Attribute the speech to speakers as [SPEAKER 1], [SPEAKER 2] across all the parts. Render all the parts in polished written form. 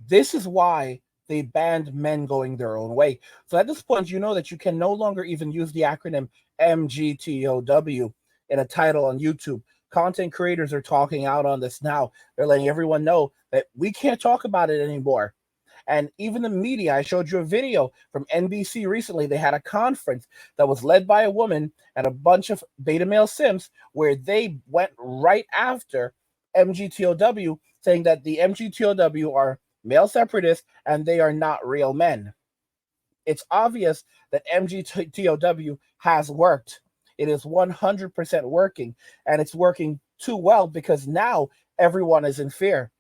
[SPEAKER 1] This is why they banned men going their own way. So at this point, you know that you can no longer even use the acronym MGTOW in a title on YouTube. Content creators are talking out on this now. They're letting everyone know that we can't talk about it anymore. And even the media, I showed you a video from NBC recently. They had a conference that was led by a woman and a bunch of beta male simps where they went right after MGTOW, saying that the MGTOW are male separatists and they are not real men. It's obvious that MGTOW has worked. It is 100% working, and it's working too well because now everyone is in fear.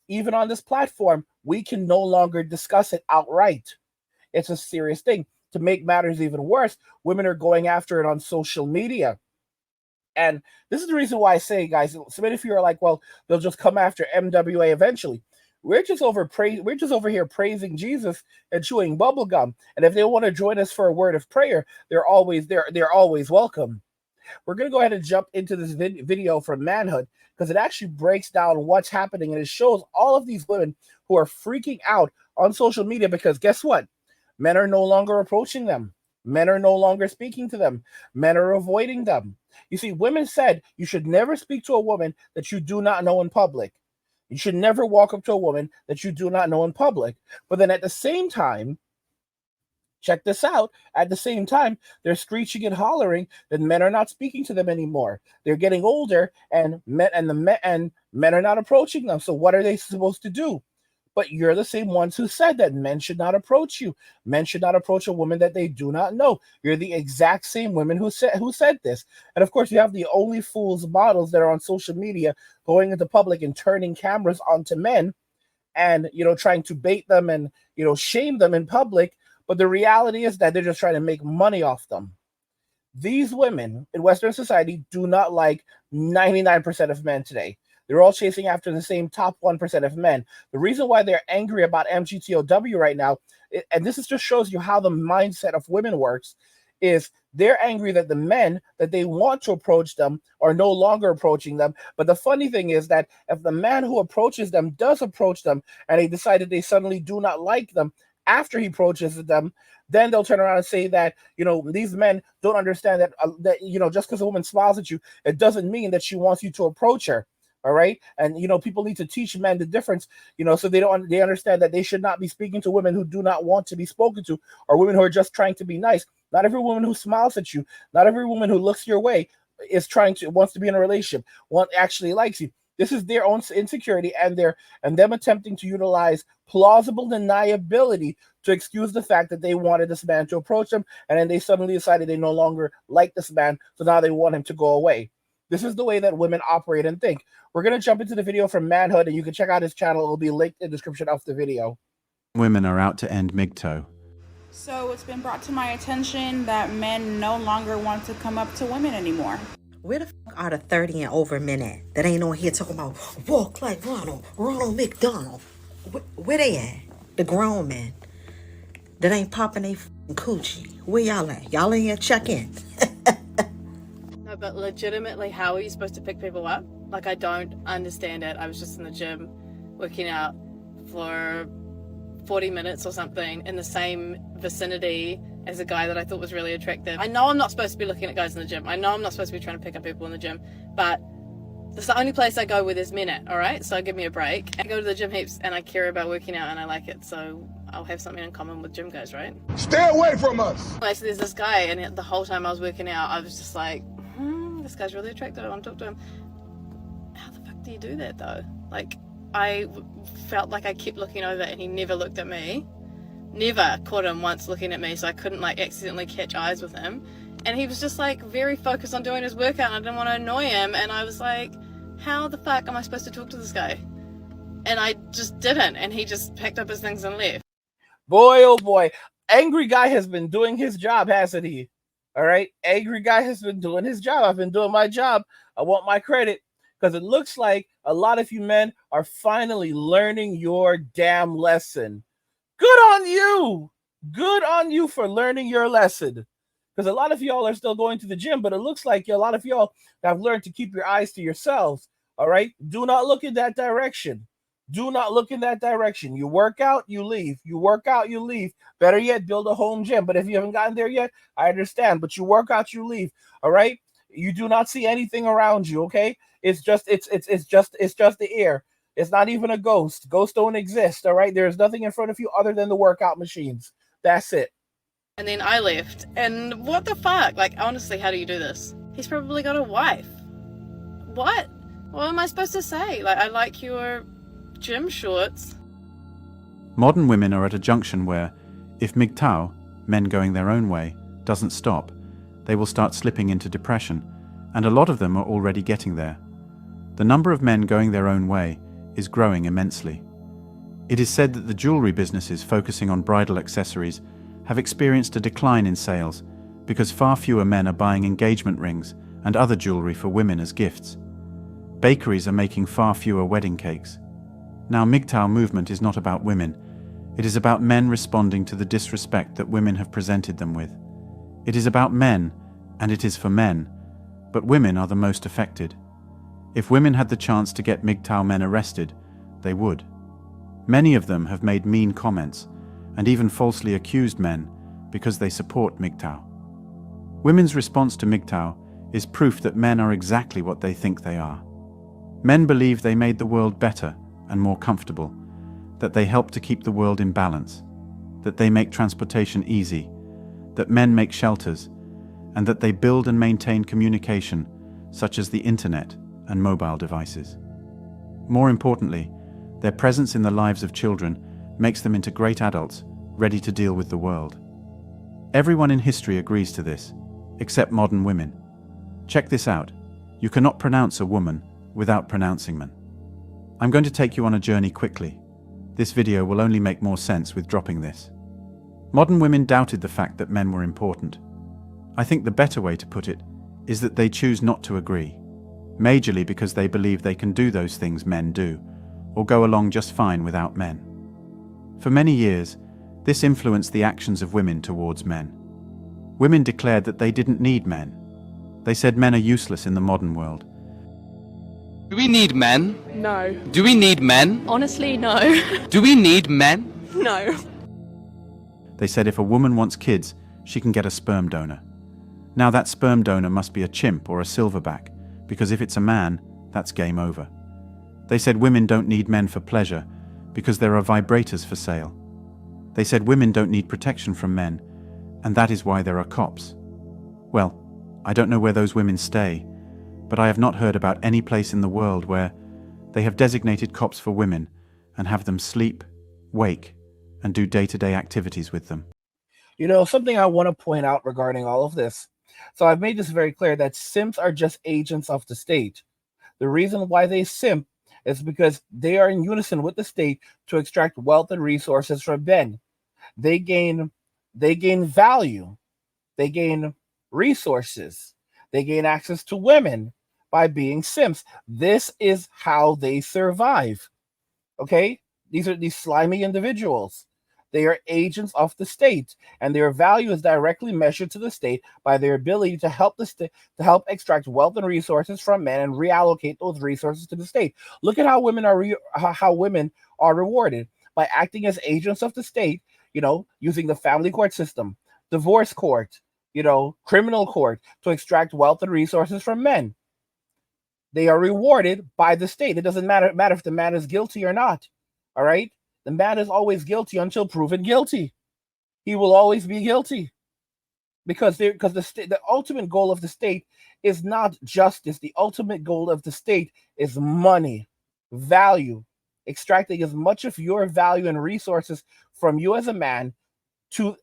[SPEAKER 1] Even on this platform, we can no longer discuss it outright. It's a serious thing. To make matters even worse, women are going after it on social media. And this is the reason why I say, guys, so many of you are like, well, they'll just come after MWA eventually. We're just over here praising Jesus and chewing bubble gum. And if they want to join us for a word of prayer, they're always welcome. We're going to go ahead and jump into this video from Manhood because it actually breaks down what's happening and it shows all of these women who are freaking out on social media because guess what? Men are no longer approaching them. Men are no longer speaking to them. Men are avoiding them. You see, women said you should never speak to a woman that you do not know in public. You should never walk up to a woman that you do not know in public. But then at the same time, check this out. At the same time, they're screeching and hollering that men are not speaking to them anymore. They're getting older, and men are not approaching them. So what are they supposed to do? But you're the same ones who said that men should not approach you. Men should not approach a woman that they do not know. You're the exact same women who said this. And of course, you have the only fools models that are on social media going into public and turning cameras onto men and trying to bait them and shame them in public. But the reality is that they're just trying to make money off them. These women in Western society do not like 99% of men today. They're all chasing after the same top 1% of men. The reason why they're angry about MGTOW right now, and this just shows you how the mindset of women works, is they're angry that the men that they want to approach them are no longer approaching them. But the funny thing is that if the man who approaches them does approach them and they decided they suddenly do not like them after he approaches them, then they'll turn around and say that, these men don't understand that just because a woman smiles at you, it doesn't mean that she wants you to approach her. All right. And, people need to teach men the difference, so they understand that they should not be speaking to women who do not want to be spoken to or women who are just trying to be nice. Not every woman who smiles at you, not every woman who looks your way wants to be in a relationship, actually likes you. This is their own insecurity and them attempting to utilize plausible deniability to excuse the fact that they wanted this man to approach them. And then they suddenly decided they no longer like this man. So now they want him to go away. This is the way that women operate and think. We're going to jump into the video from Manhood, and you can check out his channel. It will be linked in the description of the video.
[SPEAKER 2] Women are out to end MGTOW.
[SPEAKER 3] So it's been brought to my attention that men no longer want to come up to women anymore.
[SPEAKER 4] Where the fuck are the 30 and over men at that ain't on here talking about walk like Ronald McDonald? Where they at? The grown men that ain't popping they fucking coochie. Where y'all at? Y'all in here check in.
[SPEAKER 5] No, but legitimately, how are you supposed to pick people up? Like, I don't understand it. I was just in the gym working out for 40 minutes or something in the same vicinity as a guy that I thought was really attractive. I know I'm not supposed to be looking at guys in the gym. I know I'm not supposed to be trying to pick up people in the gym, but that's the only place I go where there's men at, all right? So give me a break. I go to the gym heaps and I care about working out and I like it, so I'll have something in common with gym guys, right?
[SPEAKER 6] Stay away from us!
[SPEAKER 5] Anyway, so there's this guy, and the whole time I was working out, I was just like, this guy's really attractive, I want to talk to him. How the fuck do you do that, though? Like, I felt like I kept looking over and he never looked at me. Never caught him once looking at me, so I couldn't like accidentally catch eyes with him. And he was just like very focused on doing his workout and I didn't want to annoy him. And I was like, how the fuck am I supposed to talk to this guy? And I just didn't. And he just packed up his things and left.
[SPEAKER 1] Boy, oh boy. Angry guy has been doing his job, hasn't he? All right. Angry guy has been doing his job. I've been doing my job. I want my credit. Because it looks like a lot of you men are finally learning your damn lesson. Good on you. Good on you for learning your lesson. Because a lot of y'all are still going to the gym, but it looks like a lot of y'all have learned to keep your eyes to yourselves. All right? Do not look in that direction. Do not look in that direction. You work out, you leave. You work out, you leave. Better yet, build a home gym. But if you haven't gotten there yet, I understand. But you work out, you leave. All right. You do not see anything around you. Okay. It's just the air. It's not even a ghost. Ghosts don't exist. All right. There's nothing in front of you other than the workout machines. That's it.
[SPEAKER 5] And then I left. And what the fuck? Like, honestly, how do you do this? He's probably got a wife. What? What am I supposed to say? Like, I like your gym shorts.
[SPEAKER 2] Modern women are at a junction where, if MGTOW, men going their own way, doesn't stop, they will start slipping into depression, and a lot of them are already getting there. The number of men going their own way is growing immensely. It is said that the jewelry businesses focusing on bridal accessories have experienced a decline in sales because far fewer men are buying engagement rings and other jewelry for women as gifts. Bakeries are making far fewer wedding cakes. Now, MGTOW movement is not about women. It is about men responding to the disrespect that women have presented them with. It is about men, and it is for men, but women are the most affected. If women had the chance to get MGTOW men arrested, they would. Many of them have made mean comments, and even falsely accused men because they support MGTOW. Women's response to MGTOW is proof that men are exactly what they think they are. Men believe they made the world better and more comfortable, that they help to keep the world in balance, that they make transportation easy, that men make shelters, and that they build and maintain communication, such as the internet and mobile devices. More importantly, their presence in the lives of children makes them into great adults, ready to deal with the world. Everyone in history agrees to this, except modern women. Check this out. You cannot pronounce a woman without pronouncing man. I'm going to take you on a journey quickly. This video will only make more sense with dropping this. Modern women doubted the fact that men were important. I think the better way to put it is that they choose not to agree, majorly because they believe they can do those things men do, or go along just fine without men. For many years, this influenced the actions of women towards men. Women declared that they didn't need men. They said men are useless in the modern world.
[SPEAKER 6] Do we need men?
[SPEAKER 7] No.
[SPEAKER 6] Do we need men?
[SPEAKER 7] Honestly, no.
[SPEAKER 6] Do we need men?
[SPEAKER 7] No.
[SPEAKER 2] They said if a woman wants kids, she can get a sperm donor. Now that sperm donor must be a chimp or a silverback, because if it's a man, that's game over. They said women don't need men for pleasure, because there are vibrators for sale. They said women don't need protection from men, and that is why there are cops. Well, I don't know where those women stay, but I have not heard about any place in the world where they have designated cops for women and have them sleep, wake, and do day-to-day activities with them.
[SPEAKER 1] You know, something I want to point out regarding all of this. So I've made this very clear that simps are just agents of the state. The reason why they simp is because they are in unison with the state to extract wealth and resources from men. They gain value. They gain resources. They gain access to women by being simps. This is how they survive. Okay? These are these slimy individuals. They are agents of the state, and their value is directly measured to the state by their ability to help the state to help extract wealth and resources from men and reallocate those resources to the state. Look at how women are rewarded by acting as agents of the state. You know, using the family court system, divorce court, criminal court to extract wealth and resources from men. They are rewarded by the state. It doesn't matter if the man is guilty or not. All right. The man is always guilty until proven guilty. He will always be guilty because the ultimate goal of the state is not justice. The ultimate goal of the state is money, value, extracting as much of your value and resources from you as a man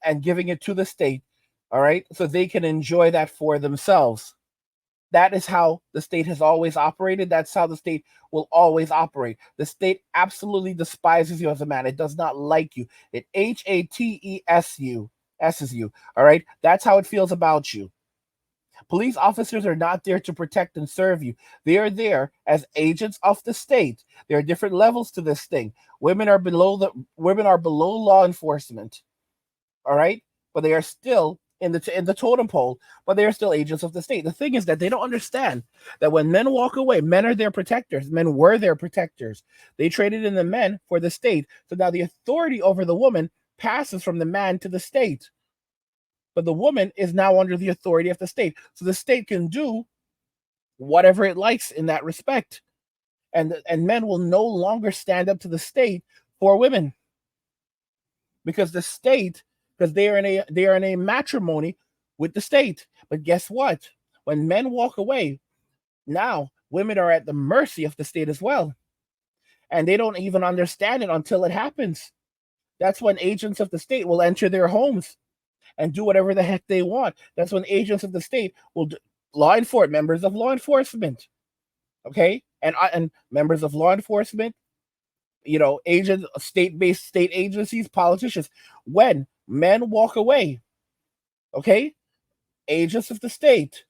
[SPEAKER 1] and giving it to the state. All right, so they can enjoy that for themselves. That is how the state has always operated. That's how the state will always operate. The state absolutely despises you as a man. It does not like you. It hates you. All right. That's how it feels about you. Police officers are not there to protect and serve you. They are there as agents of the state. There are different levels to this thing. Women are below law enforcement. All right. But they are still in the totem pole, but they are still agents of the state. The thing is that they don't understand that when men walk away, men are their protectors. Men were their protectors. They traded in the men for the state. So now the authority over the woman passes from the man to the state. But the woman is now under the authority of the state. So the state can do whatever it likes in that respect. And men will no longer stand up to the state for women. Because the state, because they are in a matrimony with the state. But guess what? When men walk away, now women are at the mercy of the state as well. And they don't even understand it until it happens. That's when agents of the state will enter their homes and do whatever the heck they want. That's when agents of the state will do, members of law enforcement, okay, and members of law enforcement, agents, state-based state agencies, politicians. When men walk away, okay, agents of the state,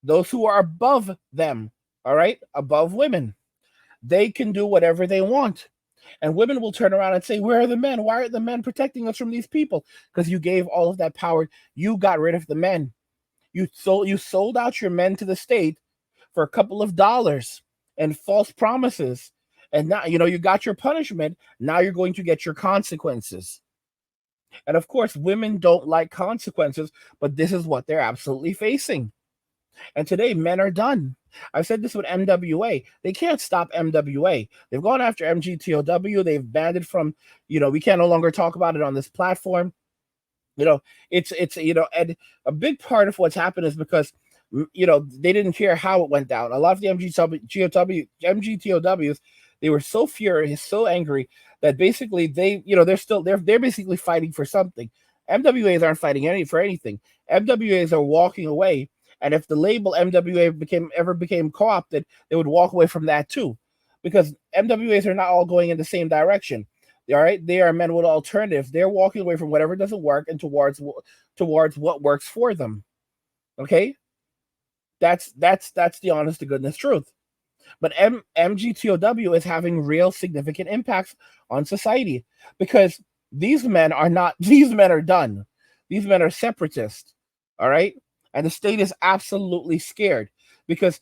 [SPEAKER 1] those who are above them, all right, above women, they can do whatever they want. And women will turn around and say, where are the men? Why aren't the men protecting us from these people? Because you gave all of that power. You got rid of the men. You sold out your men to the state for a couple of dollars and false promises. And now, you got your punishment. Now you're going to get your consequences. And of course, women don't like consequences, but this is what they're absolutely facing. And today, men are done. I've said this with MWA. They can't stop MWA. They've gone after MGTOW. They've banned it from, we can no longer talk about it on this platform. It's and a big part of what's happened is because, they didn't care how it went down. A lot of the MGTOWs, they were so furious, so angry that basically they're basically fighting for something. MWAs aren't fighting for anything. MWAs are walking away. And if the label MWA became co-opted, they would walk away from that too, because MWAs are not all going in the same direction. All right, they are men with alternatives. They're walking away from whatever doesn't work and towards what works for them. Okay, that's the honest to goodness truth. But MGTOW is having real significant impacts on society because these men are done. These men are separatists. All right. And the state is absolutely scared because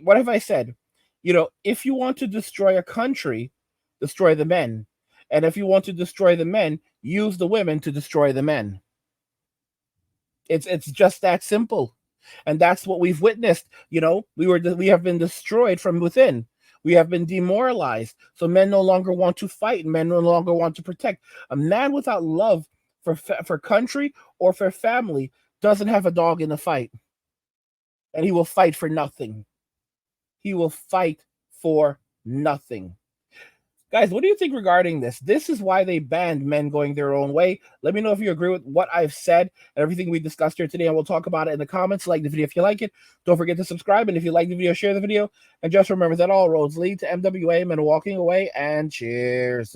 [SPEAKER 1] what have I said? If you want to destroy a country, destroy the men. And if you want to destroy the men, use the women to destroy the men. It's just that simple. And that's what we've witnessed. We have been destroyed from within. We have been demoralized. So men no longer want to fight. Men no longer want to protect. A man without love for country or for family doesn't have a dog in the fight. And he will fight for nothing. He will fight for nothing. Guys, what do you think regarding this? This is why they banned men going their own way. Let me know if you agree with what I've said and everything we discussed here today, and we'll talk about it in the comments. Like the video if you like it. Don't forget to subscribe, and if you like the video, share the video. And just remember that all roads lead to MWA, men walking away, and cheers.